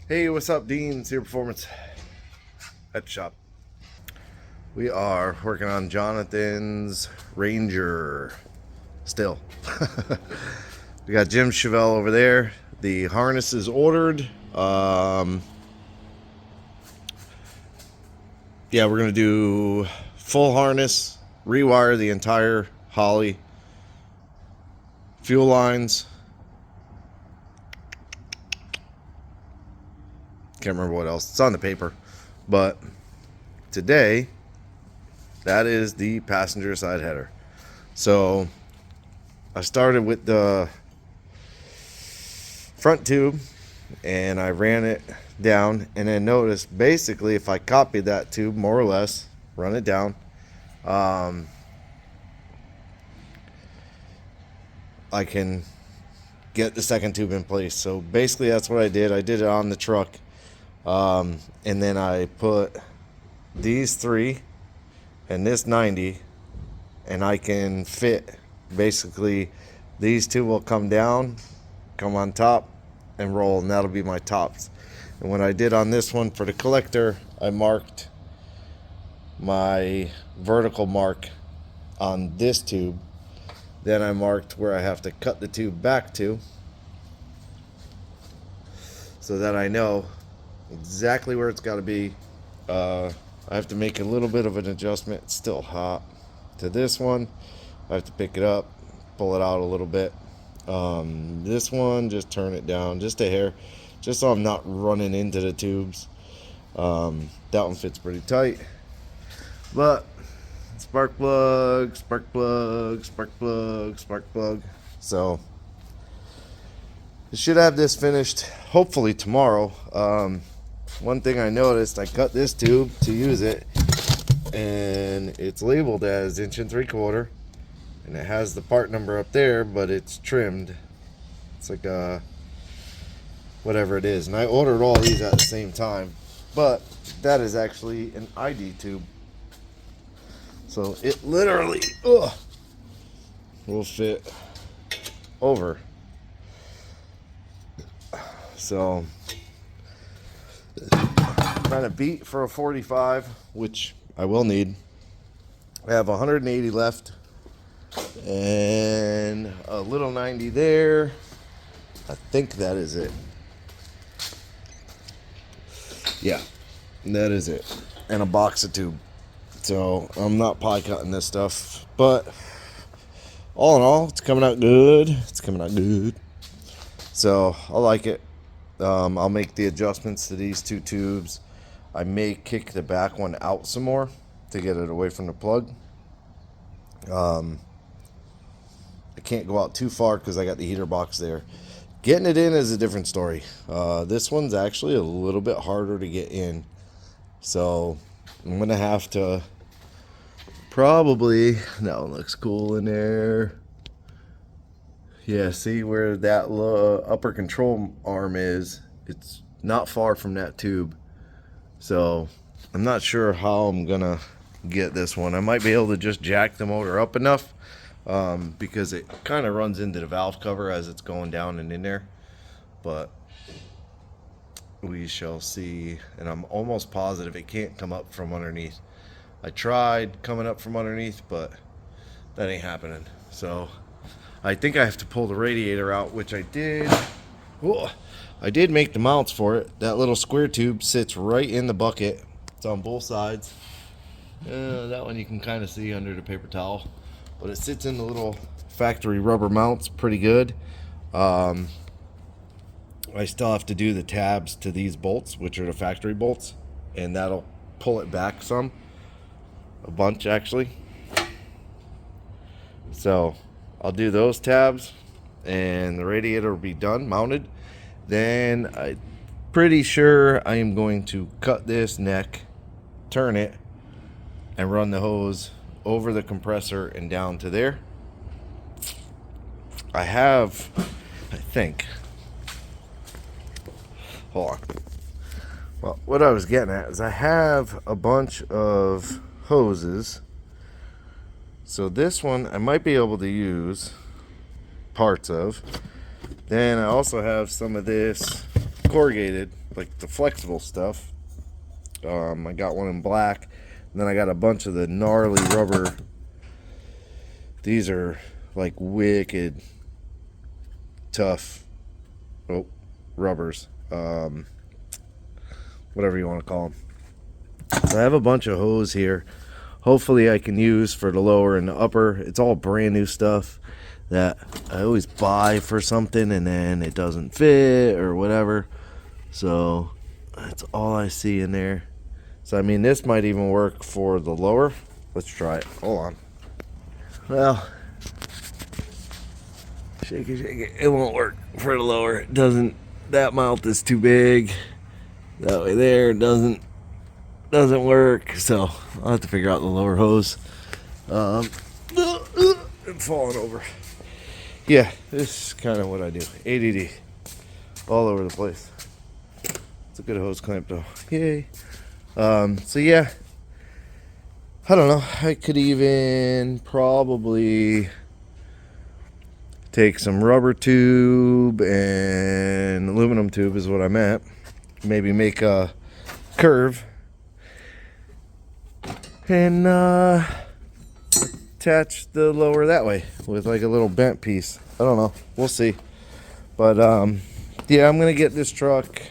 Hey, what's up, Dean? Zero Performance at the shop. We are working on Jonathan's Ranger still. We got Jim Chevelle over there. The harness is ordered. Yeah, we're gonna do full harness, rewire the entire Holly, fuel lines. Can't remember what else. It's on the paper. But today, that is the passenger side header. So I started with the front tube and I ran it down, and then noticed basically if I copied that tube more or less, run it down, I can get the second tube in place. So basically that's what I did. I did it on the truck. And then I put these 3 and this 90, and I can fit basically these 2 will come down, come on top, and roll, and that'll be my tops. And what I did on this one for the collector, I marked my vertical mark on this tube. Then I marked where I have to cut the tube back to, so that I know exactly where it's got to be. I have to make a little bit of an adjustment. It's still hot to this one. I have to pick it up, pull it out a little bit. This one, just turn it down just a hair, just so I'm not running into the tubes. That one fits pretty tight, but spark plug, spark plug, spark plug, spark plug. So I should have this finished hopefully tomorrow. One thing I noticed, I cut this tube to use it, and it's labeled as 1 3/4, and it has the part number up there, but it's trimmed. It's like a whatever it is, and I ordered all these at the same time, but that is actually an ID tube, so it literally will fit over. So trying to beat for a 45, which I will need. I have 180 left and a little 90 there. I think that is it. Yeah, that is it. And a box of tube. So I'm not pie cutting this stuff, but all in all, it's coming out good. It's coming out good. So I like it. I'll make the adjustments to these 2 tubes. I may kick the back one out some more to get it away from the plug. I can't go out too far because I got the heater box there. Getting it in is a different story. This one's actually a little bit harder to get in. So I'm going to have to probably... That one looks cool in there. Yeah, see where that upper control arm is? It's not far from that tube. So I'm not sure how I'm gonna get this one. I might be able to just jack the motor up enough, because it kind of runs into the valve cover as it's going down and in there. But we shall see. And I'm almost positive it can't come up from underneath. I tried coming up from underneath, but that ain't happening. So I think I have to pull the radiator out, which I did. Whoa. I did make the mounts for it. That little square tube sits right in the bucket. It's on both sides. That one you can kind of see under the paper towel, but it sits in the little factory rubber mounts pretty good. I still have to do the tabs to these bolts, which are the factory bolts, and that'll pull it back some, a bunch actually. So I'll do those tabs and the radiator will be done, mounted. Then I'm pretty sure I am going to cut this neck, turn it, and run the hose over the compressor and down to there. I think, hold on. Well, what I was getting at is I have a bunch of hoses. So this one I might be able to use parts of. Then I also have some of this corrugated, like the flexible stuff. I got one in black, and then I got a bunch of the gnarly rubber. These are like wicked tough rubbers, whatever you want to call them. So I have a bunch of hose here. Hopefully I can use for the lower and the upper. It's all brand new stuff that I always buy for something and then it doesn't fit or whatever. So that's all I see in there. So I mean, this might even work for the lower. Let's try it. Hold on. Well, shake it, shake it. It won't work for the lower. It doesn't. That mouth is too big. That way there doesn't work. So I'll have to figure out the lower hose. I'm falling over. Yeah, this is kind of what I do. ADD. All over the place. It's a good hose clamp though. Yay. So yeah. I don't know. I could even probably take some rubber tube and aluminum tube is what I meant. Maybe make a curve and attach the lower that way with like a little bent piece. I don't know. We'll see. But yeah, I'm gonna get this truck,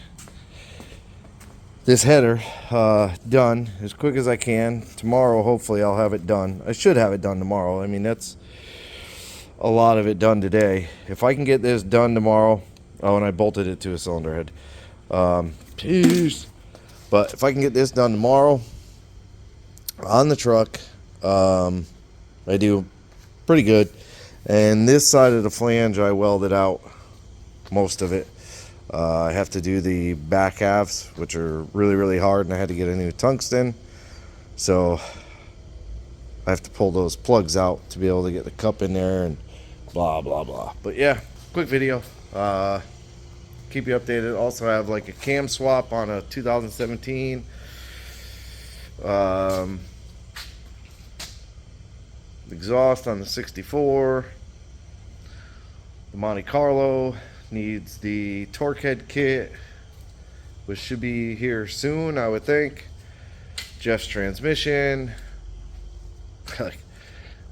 this header, done as quick as I can. Tomorrow, hopefully, I'll have it done. I should have it done tomorrow. I mean, that's a lot of it done today. If I can get this done tomorrow, oh, and I bolted it to a cylinder head. Peace. But if I can get this done tomorrow on the truck, I do pretty good. And this side of the flange, I welded out most of it. I have to do the back halves, which are really, really hard, and I had to get a new tungsten. So I have to pull those plugs out to be able to get the cup in there and blah, blah, blah. But yeah, quick video. Keep you updated. Also, I have like a cam swap on a 2017. Exhaust on the 64. The Monte Carlo needs the torque head kit, which should be here soon, I would think. Jeff's transmission.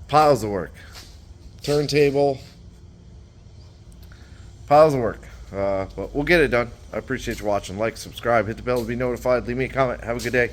Piles of work. Turntable. Piles of work. But we'll get it done. I appreciate you watching. Like, subscribe, hit the bell to be notified. Leave me a comment. Have a good day.